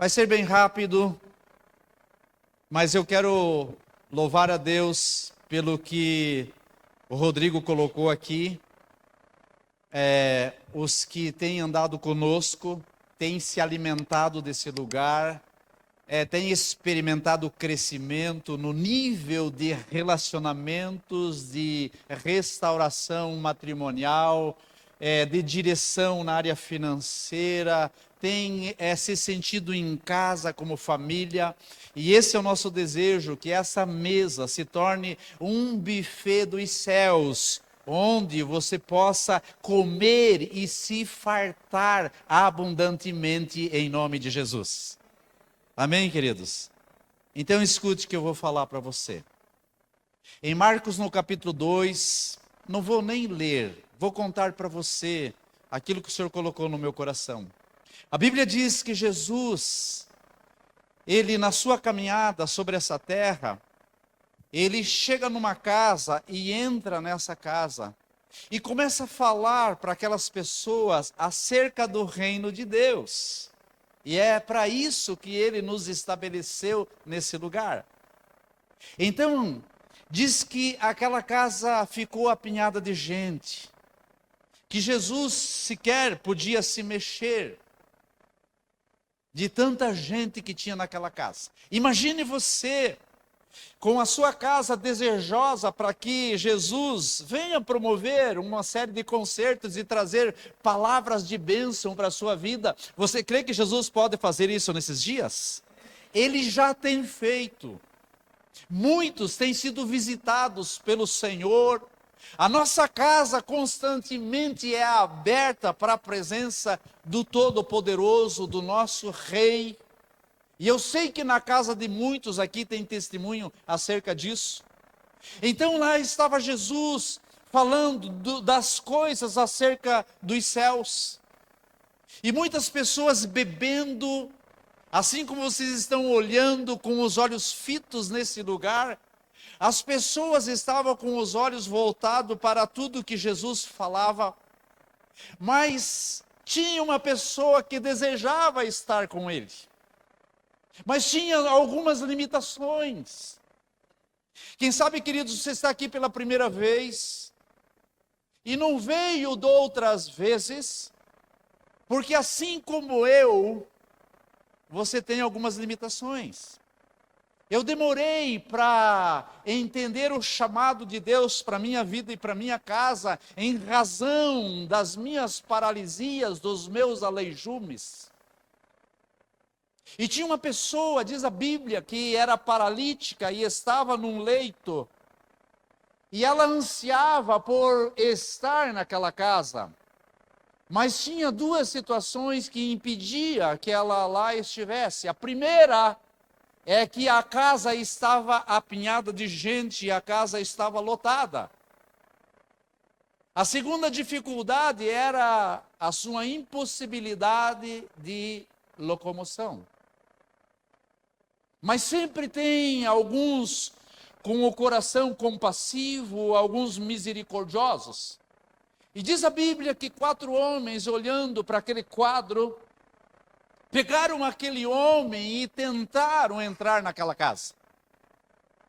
Vai ser bem rápido, mas eu quero louvar a Deus pelo que o Rodrigo colocou aqui. Os que têm andado conosco, têm se alimentado desse lugar, têm experimentado crescimento no nível de relacionamentos, de restauração matrimonial, de direção na área financeira, tem se sentido em casa como família, e esse é o nosso desejo, que essa mesa se torne um buffet dos céus, onde você possa comer e se fartar abundantemente em nome de Jesus. Amém, queridos? Então escute o que eu vou falar para você. Em Marcos, no capítulo 2, não vou nem ler, vou contar para você aquilo que o Senhor colocou no meu coração. A Bíblia diz que Jesus, ele na sua caminhada sobre essa terra, ele chega numa casa e entra nessa casa e começa a falar para aquelas pessoas acerca do reino de Deus. E é para isso que ele nos estabeleceu nesse lugar. Então, diz que aquela casa ficou apinhada de gente, que Jesus sequer podia se mexer, de tanta gente que tinha naquela casa. Imagine você, com a sua casa desejosa para que Jesus venha promover uma série de concertos e trazer palavras de bênção para a sua vida. Você crê que Jesus pode fazer isso nesses dias? Ele já tem feito. Muitos têm sido visitados pelo Senhor. A nossa casa constantemente é aberta para a presença do Todo-Poderoso, do nosso Rei. E eu sei que na casa de muitos aqui tem testemunho acerca disso. Então lá estava Jesus falando das coisas acerca dos céus. E muitas pessoas bebendo, assim como vocês estão olhando com os olhos fitos nesse lugar, as pessoas estavam com os olhos voltados para tudo que Jesus falava, mas tinha uma pessoa que desejava estar com ele, mas tinha algumas limitações. Quem sabe, queridos, você está aqui pela primeira vez e não veio de outras vezes, porque assim como eu, você tem algumas limitações. Eu demorei para entender o chamado de Deus para a minha vida e para a minha casa, em razão das minhas paralisias, dos meus aleijumes. E tinha uma pessoa, diz a Bíblia, que era paralítica e estava num leito, e ela ansiava por estar naquela casa, mas tinha duas situações que impediam que ela lá estivesse. A primeira é que a casa estava apinhada de gente e a casa estava lotada. A segunda dificuldade era a sua impossibilidade de locomoção. Mas sempre tem alguns com o coração compassivo, alguns misericordiosos. E diz a Bíblia que 4 homens, olhando para aquele quadro, pegaram aquele homem e tentaram entrar naquela casa.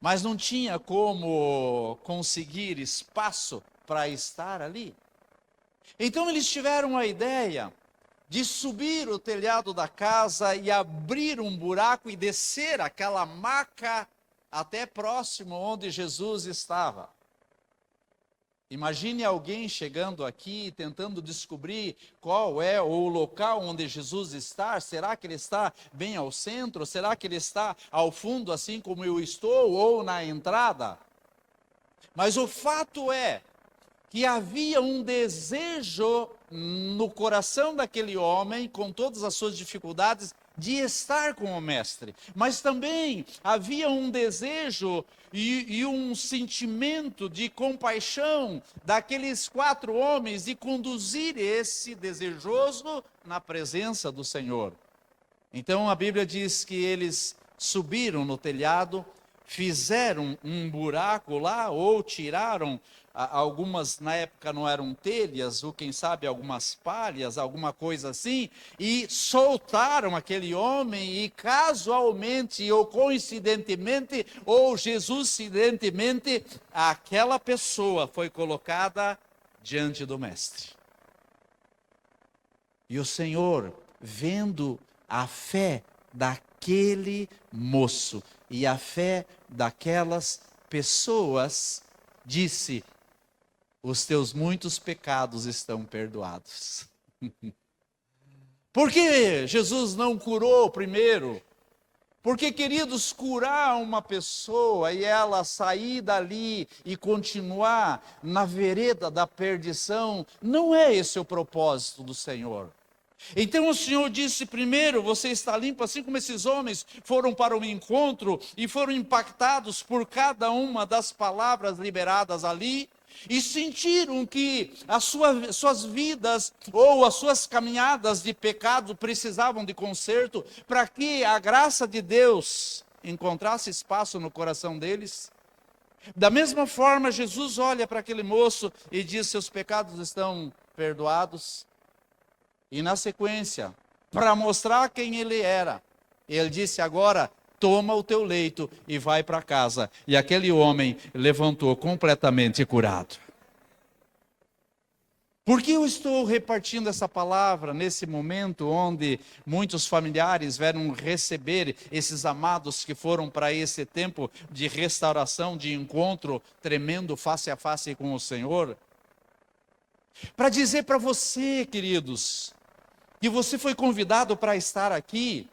Mas não tinha como conseguir espaço para estar ali. Então eles tiveram a ideia de subir o telhado da casa e abrir um buraco e descer aquela maca até próximo onde Jesus estava. Imagine alguém chegando aqui, tentando descobrir qual é o local onde Jesus está. Será que ele está bem ao centro? Será que ele está ao fundo, assim como eu estou, ou na entrada? Mas o fato é que havia um desejo no coração daquele homem, com todas as suas dificuldades, de estar com o mestre. Mas também havia um desejo e um sentimento de compaixão daqueles 4 homens de conduzir esse desejoso na presença do Senhor. Então a Bíblia diz que eles subiram no telhado, fizeram um buraco lá, ou tiraram algumas na época não eram telhas, ou quem sabe algumas palhas, alguma coisa assim, e soltaram aquele homem e casualmente ou coincidentemente ou Jesusidentemente, aquela pessoa foi colocada diante do mestre. E o Senhor, vendo a fé daquele moço e a fé daquelas pessoas, disse: os teus muitos pecados estão perdoados. Por que Jesus não curou primeiro? Porque, queridos, curar uma pessoa e ela sair dali e continuar na vereda da perdição, não é esse o propósito do Senhor. Então o Senhor disse: primeiro, você está limpo, assim como esses homens foram para o encontro e foram impactados por cada uma das palavras liberadas ali, e sentiram que as suas vidas ou as suas caminhadas de pecado precisavam de conserto, para que a graça de Deus encontrasse espaço no coração deles. Da mesma forma, Jesus olha para aquele moço e diz: seus pecados estão perdoados. E na sequência, para mostrar quem ele era, ele disse: agora toma o teu leito e vai para casa. E aquele homem levantou completamente curado. Por que eu estou repartindo essa palavra nesse momento onde muitos familiares vieram receber esses amados que foram para esse tempo de restauração, de encontro tremendo face a face com o Senhor? Para dizer para você, queridos, que você foi convidado para estar aqui,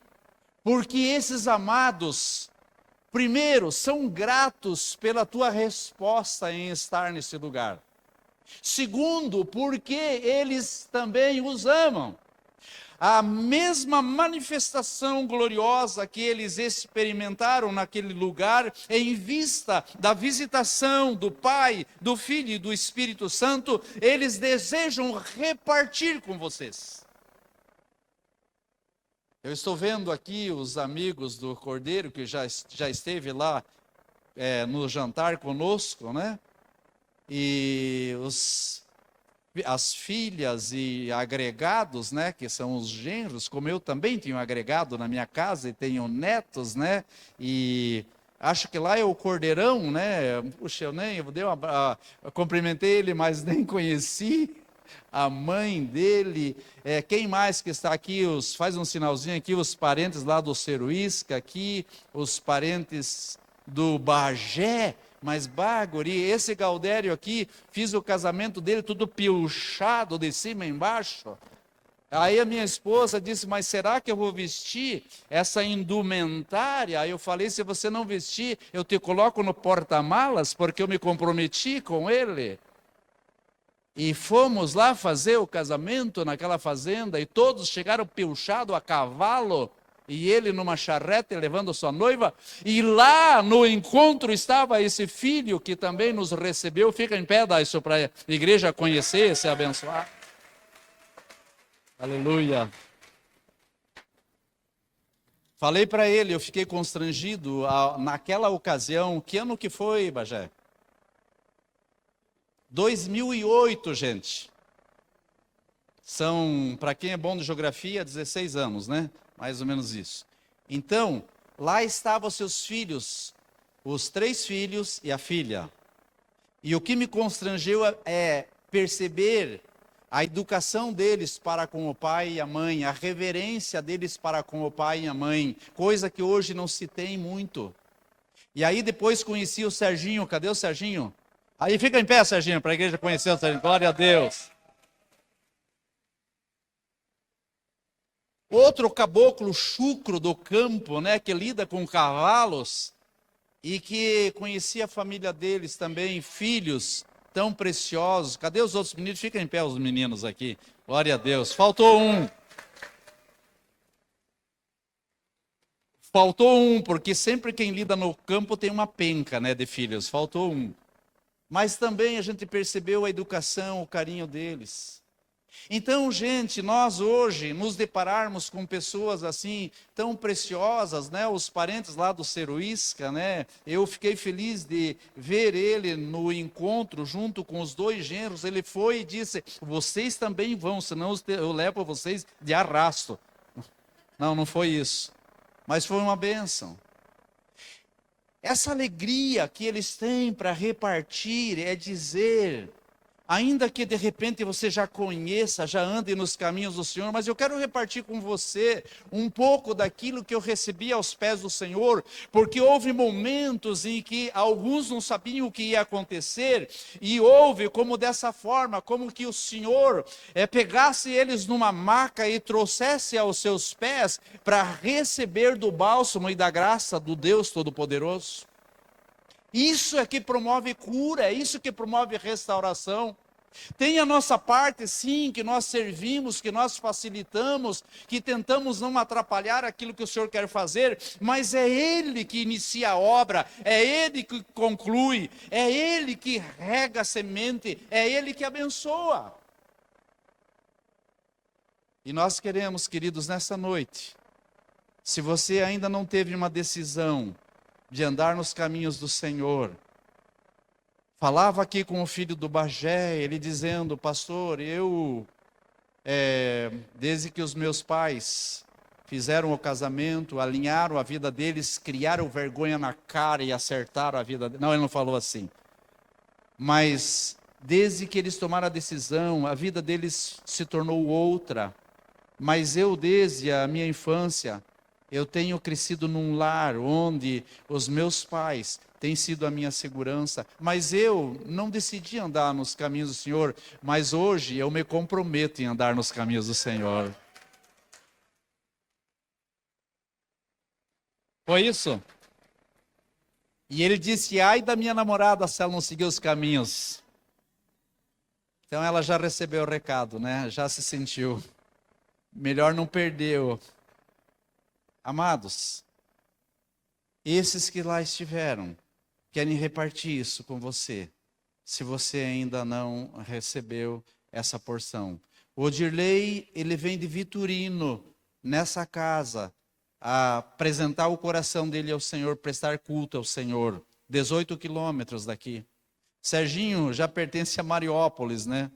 porque esses amados, primeiro, são gratos pela tua resposta em estar nesse lugar. Segundo, porque eles também os amam. A mesma manifestação gloriosa que eles experimentaram naquele lugar, em vista da visitação do Pai, do Filho e do Espírito Santo, eles desejam repartir com vocês. Eu estou vendo aqui os amigos do Cordeiro, que já esteve lá no jantar conosco, né? E as filhas e agregados, né? Que são os genros, como eu também tenho agregado na minha casa e tenho netos, né? E acho que lá é o Cordeirão, né? Puxa, eu cumprimentei ele, mas nem conheci a mãe dele. Quem mais que está aqui? Faz um sinalzinho aqui, os parentes lá do Ceruísca aqui, os parentes do Bagé. Mas Baguri, esse Gaudério aqui, fiz o casamento dele tudo piochado de cima embaixo. Aí a minha esposa disse: mas será que eu vou vestir essa indumentária? Aí eu falei: se você não vestir, eu te coloco no porta-malas, porque eu me comprometi com ele. E fomos lá fazer o casamento naquela fazenda, e todos chegaram piochado a cavalo, e ele numa charrete levando sua noiva, e lá no encontro estava esse filho que também nos recebeu. Fica em pé, dá isso para a igreja conhecer, se abençoar. Aleluia. Falei para ele, eu fiquei constrangido naquela ocasião. Que ano que foi, Bagé? 2008, gente. São, para quem é bom de geografia, 16 anos, né? Mais ou menos isso. Então, lá estavam seus filhos, os 3 filhos e a filha. E o que me constrangeu é perceber a educação deles para com o pai e a mãe, a reverência deles para com o pai e a mãe, coisa que hoje não se tem muito. E aí depois conheci o Serginho. Cadê o Serginho? Aí fica em pé, Serginho, para a igreja conhecer o Serginho. Glória a Deus. Outro caboclo chucro do campo, né, que lida com cavalos e que conhecia a família deles também, filhos tão preciosos. Cadê os outros meninos? Fica em pé os meninos aqui. Glória a Deus. Faltou um. Faltou um, porque sempre quem lida no campo tem uma penca, né, de filhos. Faltou um. Mas também a gente percebeu a educação, o carinho deles. Então, gente, nós hoje nos depararmos com pessoas assim tão preciosas, né? Os parentes lá do Seruísca, né? Eu fiquei feliz de ver ele no encontro junto com os dois genros. Ele foi e disse: vocês também vão, senão eu levo vocês de arrasto. Não, não foi isso, mas foi uma bênção. Essa alegria que eles têm para repartir é dizer, ainda que de repente você já conheça, já ande nos caminhos do Senhor, mas eu quero repartir com você um pouco daquilo que eu recebi aos pés do Senhor, porque houve momentos em que alguns não sabiam o que ia acontecer, e houve como dessa forma, como que o Senhor pegasse eles numa maca e trouxesse aos seus pés para receber do bálsamo e da graça do Deus Todo-Poderoso. Isso é que promove cura, é isso que promove restauração. Tem a nossa parte, sim, que nós servimos, que nós facilitamos, que tentamos não atrapalhar aquilo que o Senhor quer fazer, mas é Ele que inicia a obra, é Ele que conclui, é Ele que rega a semente, é Ele que abençoa. E nós queremos, queridos, nessa noite, se você ainda não teve uma decisão de andar nos caminhos do Senhor, falava aqui com o filho do Bagé, ele dizendo: pastor, eu, desde que os meus pais fizeram o casamento, alinharam a vida deles, criaram vergonha na cara e acertaram a vida deles. Não, ele não falou assim. Mas desde que eles tomaram a decisão, a vida deles se tornou outra. Mas eu, desde a minha infância, eu tenho crescido num lar onde os meus pais têm sido a minha segurança, mas eu não decidi andar nos caminhos do Senhor, mas hoje eu me comprometo em andar nos caminhos do Senhor. Foi isso? E ele disse: ai da minha namorada se ela não seguir os caminhos. Então ela já recebeu o recado, né? Já se sentiu. Melhor não perder. Amados, esses que lá estiveram, querem repartir isso com você, se você ainda não recebeu essa porção. O Odirley, ele vem de Vitorino, nessa casa, a apresentar o coração dele ao Senhor, prestar culto ao Senhor, 18 quilômetros daqui. Serginho já pertence a Mariópolis, né?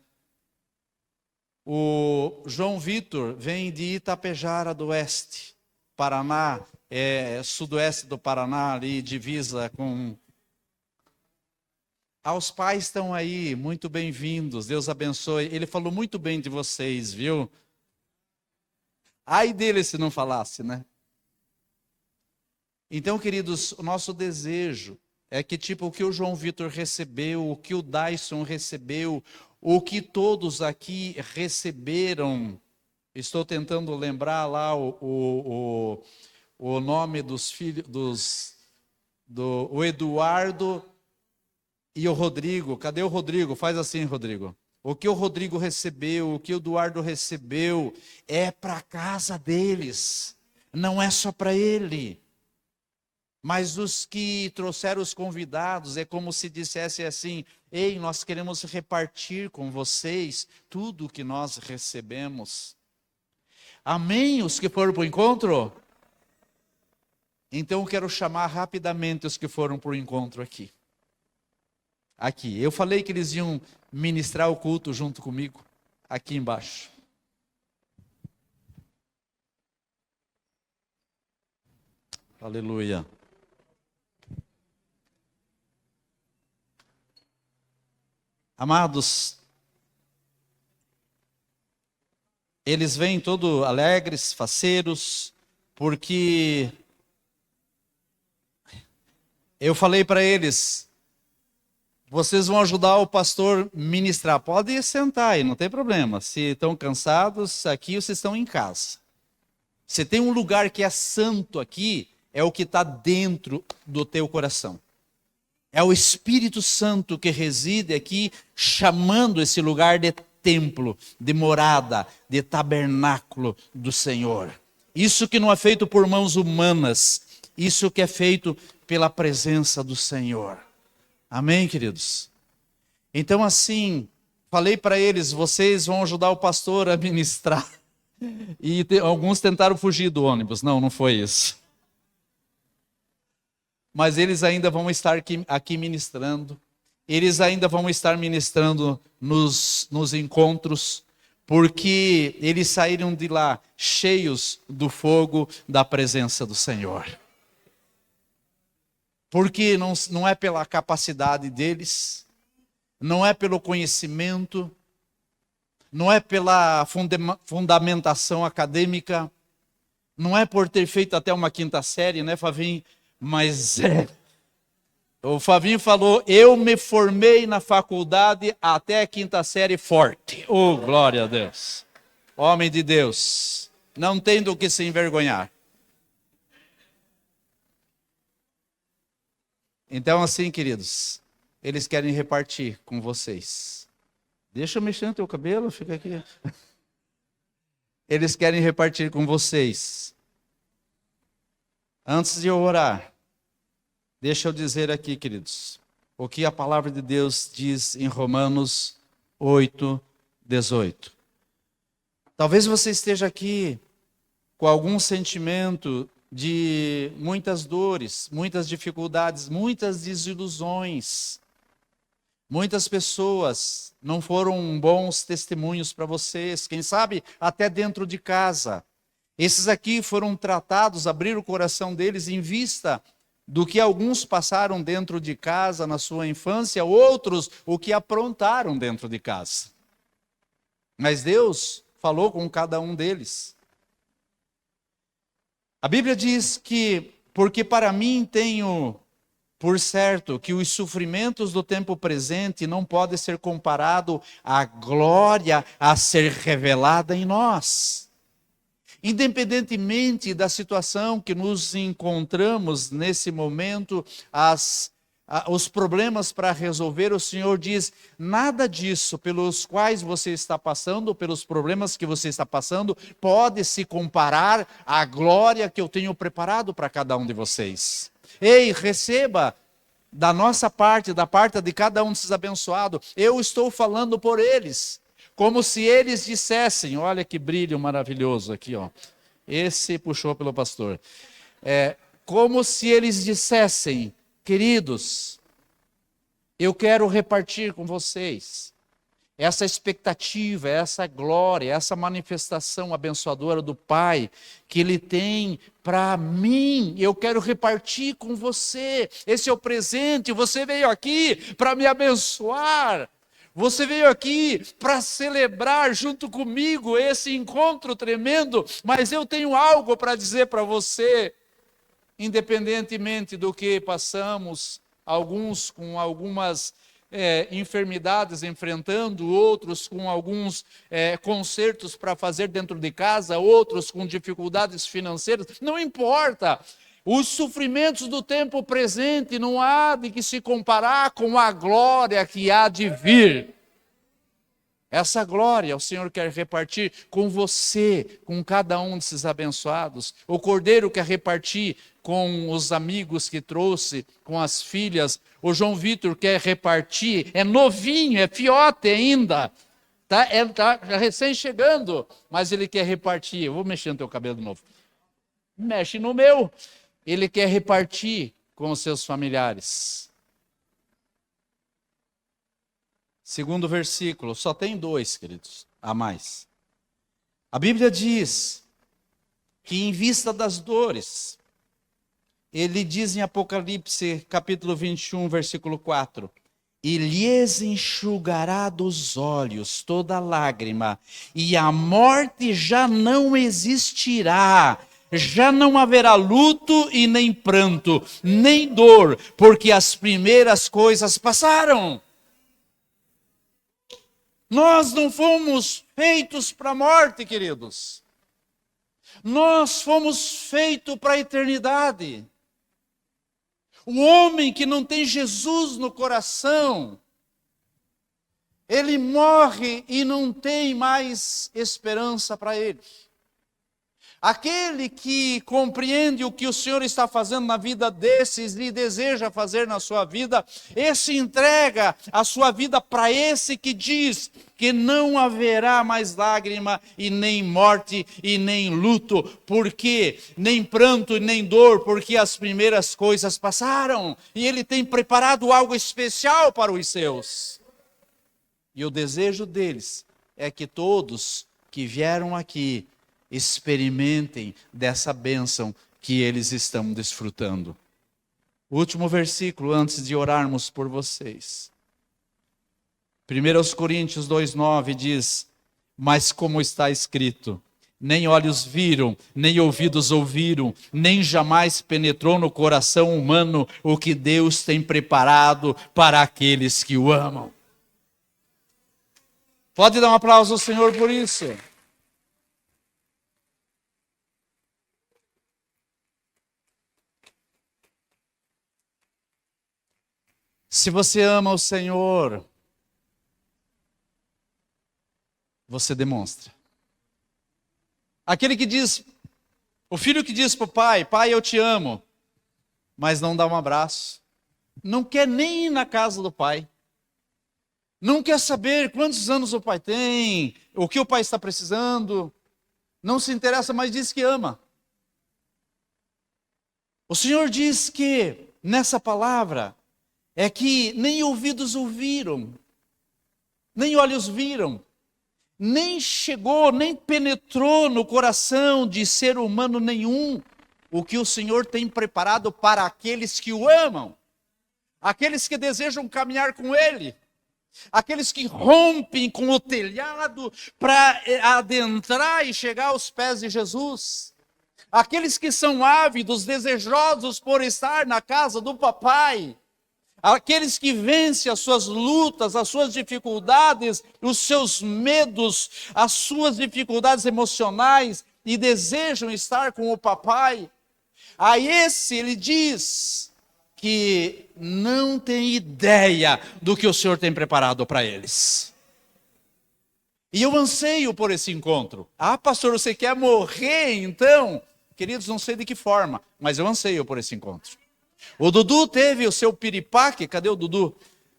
O João Vitor vem de Itapejara do Oeste, Paraná, sudoeste do Paraná, ali divisa com... Aos pais estão aí, muito bem-vindos, Deus abençoe. Ele falou muito bem de vocês, viu? Ai dele se não falasse, né? Então, queridos, o nosso desejo é que tipo o que o João Vitor recebeu, o que o Dyson recebeu, o que todos aqui receberam. Estou tentando lembrar lá o nome dos filhos, o Eduardo e o Rodrigo. Cadê o Rodrigo? Faz assim, Rodrigo. O que o Rodrigo recebeu, o que o Eduardo recebeu, é para a casa deles. Não é só para ele. Mas os que trouxeram os convidados, é como se dissesse assim: ei, nós queremos repartir com vocês tudo o que nós recebemos. Amém? Os que foram para o encontro? Então eu quero chamar rapidamente os que foram para o encontro aqui. Aqui. Eu falei que eles iam ministrar o culto junto comigo. Aqui embaixo. Aleluia. Amados, eles vêm todos alegres, faceiros, porque eu falei para eles: vocês vão ajudar o pastor a ministrar. Pode sentar aí, não tem problema. Se estão cansados, aqui vocês estão em casa. Se tem um lugar que é santo aqui, é o que está dentro do teu coração. É o Espírito Santo que reside aqui, chamando esse lugar de templo, de morada, de tabernáculo do Senhor. Isso que não é feito por mãos humanas, isso que é feito pela presença do Senhor. Amém, queridos? Então assim, Falei para eles, vocês vão ajudar o pastor a ministrar. E alguns tentaram fugir do ônibus. Não, não foi isso. Mas eles ainda vão estar aqui ministrando. Eles ainda vão estar ministrando nos encontros, porque eles saíram de lá cheios do fogo da presença do Senhor. Porque não é pela capacidade deles, não é pelo conhecimento, não é pela fundamentação acadêmica, não é por ter feito até uma quinta série, né, Favinho? Mas o Favinho falou, eu me formei na faculdade até a quinta série forte. Oh, glória a Deus. Homem de Deus, não tem do que se envergonhar. Então assim, queridos, eles querem repartir com vocês. Deixa eu mexer no teu cabelo, fica aqui. Eles querem repartir com vocês. Antes de eu orar, deixa eu dizer aqui, queridos, o que a palavra de Deus diz em Romanos 8:18. Talvez você esteja aqui com algum sentimento de muitas dores, muitas dificuldades, muitas desilusões. Muitas pessoas não foram bons testemunhos para vocês, quem sabe até dentro de casa. Esses aqui foram tratados, abrir o coração deles em vista do que alguns passaram dentro de casa na sua infância, outros o que aprontaram dentro de casa. Mas Deus falou com cada um deles. A Bíblia diz que, porque para mim tenho por certo que os sofrimentos do tempo presente não podem ser comparados à glória a ser revelada em nós. Independentemente da situação que nos encontramos nesse momento, os problemas para resolver, o Senhor diz, nada disso pelos quais você está passando, pelos problemas que você está passando, pode se comparar à glória que eu tenho preparado para cada um de vocês. Ei, receba da nossa parte, da parte de cada um desses abençoados, eu estou falando por eles, como se eles dissessem, olha que brilho maravilhoso aqui, ó. Esse puxou pelo pastor. Como se eles dissessem, queridos, eu quero repartir com vocês essa expectativa, essa glória, essa manifestação abençoadora do Pai que Ele tem para mim. Eu quero repartir com você. Esse é o presente. Você veio aqui para me abençoar. Você veio aqui para celebrar junto comigo esse encontro tremendo. Mas eu tenho algo para dizer para você. Independentemente do que passamos, alguns com algumas enfermidades enfrentando, outros com alguns consertos para fazer dentro de casa, outros com dificuldades financeiras, não importa. Os sofrimentos do tempo presente não há de que se comparar com a glória que há de vir. Essa glória o Senhor quer repartir com você, com cada um desses abençoados. O Cordeiro quer repartir com os amigos que trouxe, com as filhas. O João Vitor quer repartir, é novinho, é fiote ainda. Tá recém chegando, mas ele quer repartir. Eu vou mexer no teu cabelo de novo. Mexe no meu. Ele quer repartir com os seus familiares. Segundo versículo, só tem 2, queridos, a mais. A Bíblia diz que em vista das dores, ele diz em Apocalipse, capítulo 21, versículo 4, e lhes enxugará dos olhos toda lágrima, e a morte já não existirá, já não haverá luto e nem pranto, nem dor, porque as primeiras coisas passaram. Nós não fomos feitos para a morte, queridos. Nós fomos feitos para a eternidade. O homem que não tem Jesus no coração, ele morre e não tem mais esperança para ele. Aquele que compreende o que o Senhor está fazendo na vida desses e deseja fazer na sua vida, esse entrega a sua vida para esse que diz que não haverá mais lágrima e nem morte e nem luto, porque nem pranto e nem dor, porque as primeiras coisas passaram, e ele tem preparado algo especial para os seus. E o desejo deles é que todos que vieram aqui experimentem dessa bênção que eles estão desfrutando. O último versículo, antes de orarmos por vocês. 1 Coríntios 2,9 diz: mas como está escrito, nem olhos viram, nem ouvidos ouviram, nem jamais penetrou no coração humano o que Deus tem preparado para aqueles que o amam. Pode dar um aplauso ao Senhor por isso. Se você ama o Senhor, você demonstra. Aquele que diz, o filho que diz para o pai, pai, eu te amo, mas não dá um abraço, não quer nem ir na casa do pai, não quer saber quantos anos o pai tem, o que o pai está precisando, não se interessa, mas diz que ama. O Senhor diz que, nessa palavra, é que nem ouvidos ouviram, nem olhos viram, nem chegou, nem penetrou no coração de ser humano nenhum o que o Senhor tem preparado para aqueles que o amam, aqueles que desejam caminhar com Ele, aqueles que rompem com o telhado para adentrar e chegar aos pés de Jesus, aqueles que são ávidos, desejosos por estar na casa do papai, aqueles que vencem as suas lutas, as suas dificuldades, os seus medos, as suas dificuldades emocionais e desejam estar com o papai. A esse ele diz que não tem ideia do que o Senhor tem preparado para eles. E eu anseio por esse encontro. Ah, pastor, você quer morrer então? Queridos, não sei de que forma, mas eu anseio por esse encontro. O Dudu teve o seu piripaque, cadê o Dudu?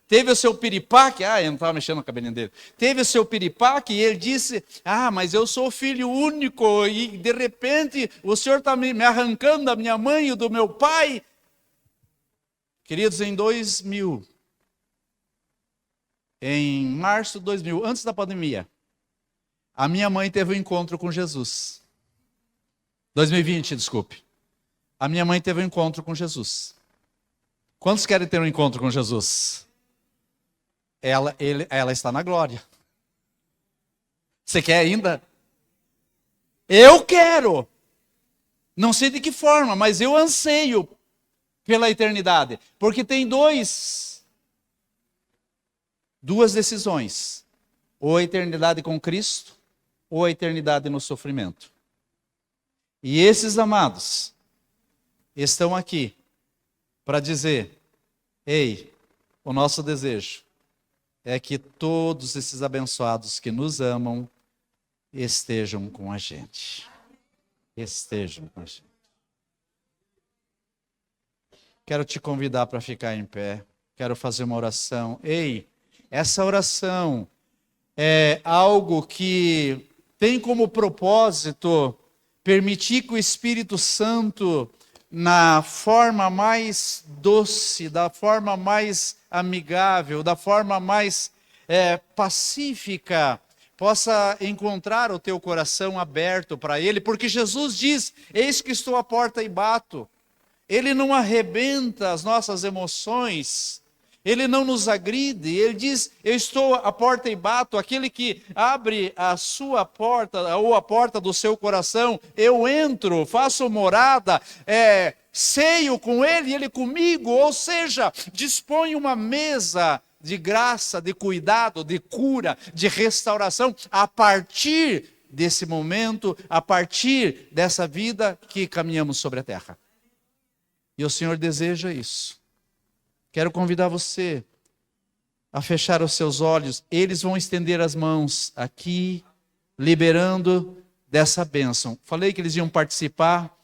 Teve o seu piripaque, eu não estava mexendo no cabelinho dele. Teve o seu piripaque e ele disse, mas eu sou filho único e de repente o Senhor está me arrancando da minha mãe e do meu pai. Queridos, em 2000, em março de 2000, antes da pandemia, a minha mãe teve um encontro com Jesus. 2020, desculpe. A minha mãe teve um encontro com Jesus. Quantos querem ter um encontro com Jesus? Ela está na glória. Você quer ainda? Eu quero. Não sei de que forma, mas eu anseio pela eternidade. Porque tem duas decisões. Ou a eternidade com Cristo, ou a eternidade no sofrimento. E esses amados estão aqui para dizer, ei, o nosso desejo é que todos esses abençoados que nos amam estejam com a gente. Estejam com a gente. Quero te convidar para ficar em pé. Quero fazer uma oração. Ei, essa oração é algo que tem como propósito permitir que o Espírito Santo, na forma mais doce, da forma mais amigável, da forma mais pacífica, possa encontrar o teu coração aberto para Ele, porque Jesus diz, eis que estou à porta e bato. Ele não arrebenta as nossas emoções, Ele não nos agride, Ele diz, eu estou à porta e bato, aquele que abre a sua porta, ou a porta do seu coração, eu entro, faço morada, ceio com Ele e Ele comigo, ou seja, dispõe uma mesa de graça, de cuidado, de cura, de restauração, a partir desse momento, a partir dessa vida que caminhamos sobre a terra. E o Senhor deseja isso. Quero convidar você a fechar os seus olhos. Eles vão estender as mãos aqui, liberando dessa bênção. Falei que eles iam participar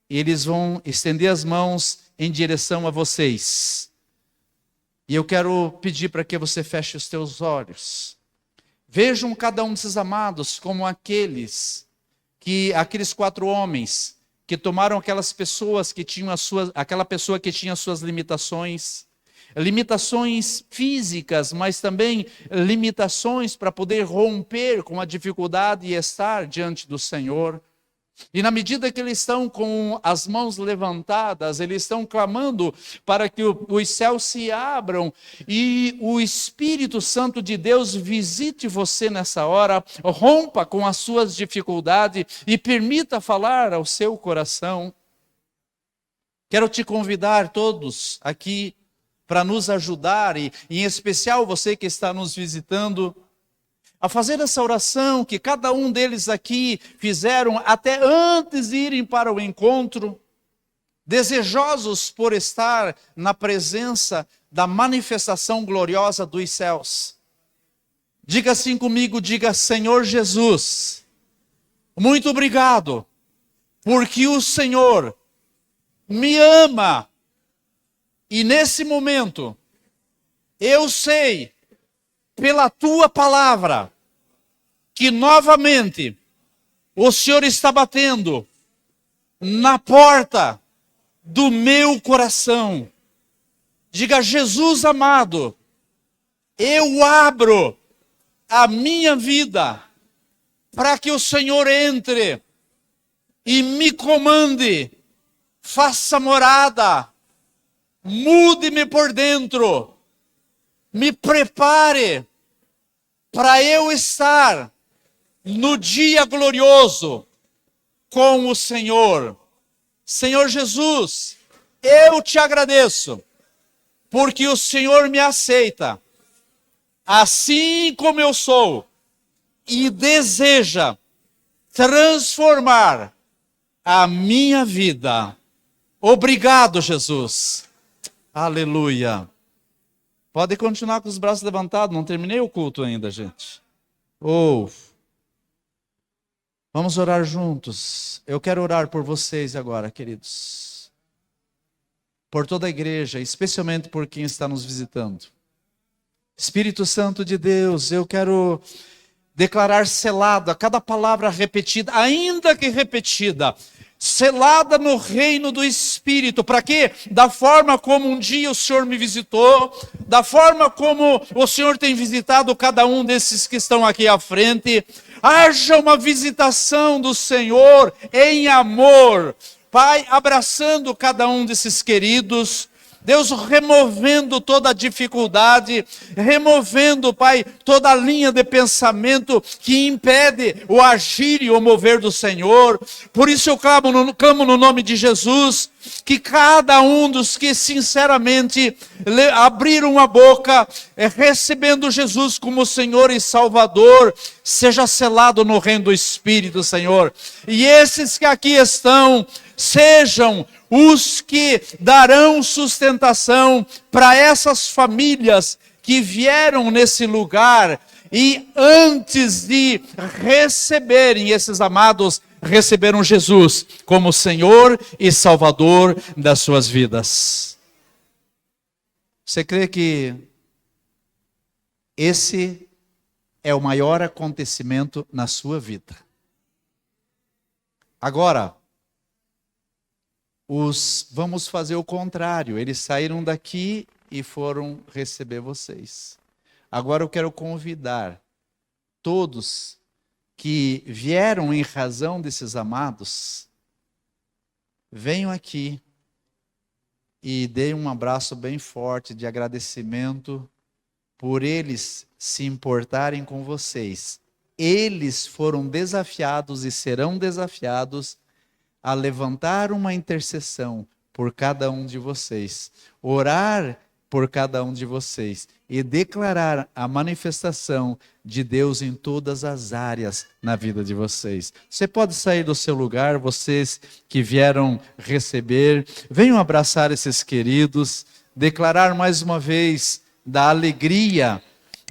e eles vão estender as mãos em direção a vocês. E eu quero pedir para que você feche os teus olhos. Vejam cada um desses amados como aqueles 4 homens que tomaram aquelas pessoas que tinham aquela pessoa que tinha suas limitações físicas, mas também limitações para poder romper com a dificuldade e estar diante do Senhor. E na medida que eles estão com as mãos levantadas, eles estão clamando para que os céus se abram e o Espírito Santo de Deus visite você nessa hora, rompa com as suas dificuldades e permita falar ao seu coração. Quero te convidar todos aqui para nos ajudar, e em especial você que está nos visitando, a fazer essa oração que cada um deles aqui fizeram até antes de irem para o encontro, desejosos por estar na presença da manifestação gloriosa dos céus. Diga assim comigo, diga: Senhor Jesus, muito obrigado, porque o Senhor me ama, e nesse momento eu sei, pela tua palavra, que novamente o Senhor está batendo na porta do meu coração. Diga: Jesus amado, eu abro a minha vida para que o Senhor entre e me comande, faça morada, mude-me por dentro, me prepare para eu estar no dia glorioso com o Senhor. Senhor Jesus, eu te agradeço, porque o Senhor me aceita, assim como eu sou, e deseja transformar a minha vida. Obrigado, Jesus. Aleluia. Pode continuar com os braços levantados, não terminei o culto ainda, gente. Vamos orar juntos. Eu quero orar por vocês agora, queridos. Por toda a igreja, especialmente por quem está nos visitando. Espírito Santo de Deus, eu quero declarar selada cada palavra repetida, ainda que repetida, selada no reino do Espírito, para que, da forma como um dia o Senhor me visitou, da forma como o Senhor tem visitado cada um desses que estão aqui à frente, haja uma visitação do Senhor em amor, Pai, abraçando cada um desses queridos, Deus removendo toda a dificuldade, removendo, Pai, toda a linha de pensamento que impede o agir e o mover do Senhor. Por isso eu clamo no nome de Jesus, que cada um dos que sinceramente abriram a boca, recebendo Jesus como Senhor e Salvador, seja selado no reino do Espírito, Senhor. E esses que aqui estão, sejam os que darão sustentação para essas famílias que vieram nesse lugar e antes de receberem esses amados, receberam Jesus como Senhor e Salvador das suas vidas. Você crê que esse é o maior acontecimento na sua vida? Agora, vamos fazer o contrário. Eles saíram daqui e foram receber vocês. Agora eu quero convidar todos que vieram em razão desses amados, venham aqui e deem um abraço bem forte de agradecimento por eles se importarem com vocês. Eles foram desafiados e serão desafiados a levantar uma intercessão por cada um de vocês, orar por cada um de vocês e declarar a manifestação de Deus em todas as áreas na vida de vocês. Você pode sair do seu lugar, vocês que vieram receber, venham abraçar esses queridos, declarar mais uma vez da alegria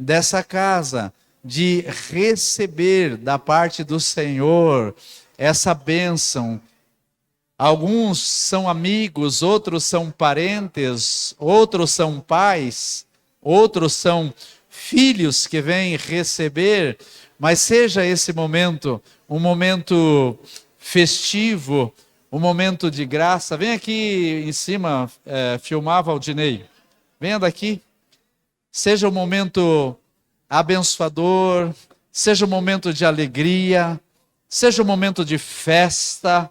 dessa casa, de receber da parte do Senhor essa bênção. Alguns são amigos, outros são parentes, outros são pais, outros são filhos que vêm receber, mas seja esse momento um momento festivo, um momento de graça. Vem aqui em cima filmar, Valdinei. Venha daqui. Seja um momento abençoador, seja um momento de alegria, seja um momento de festa.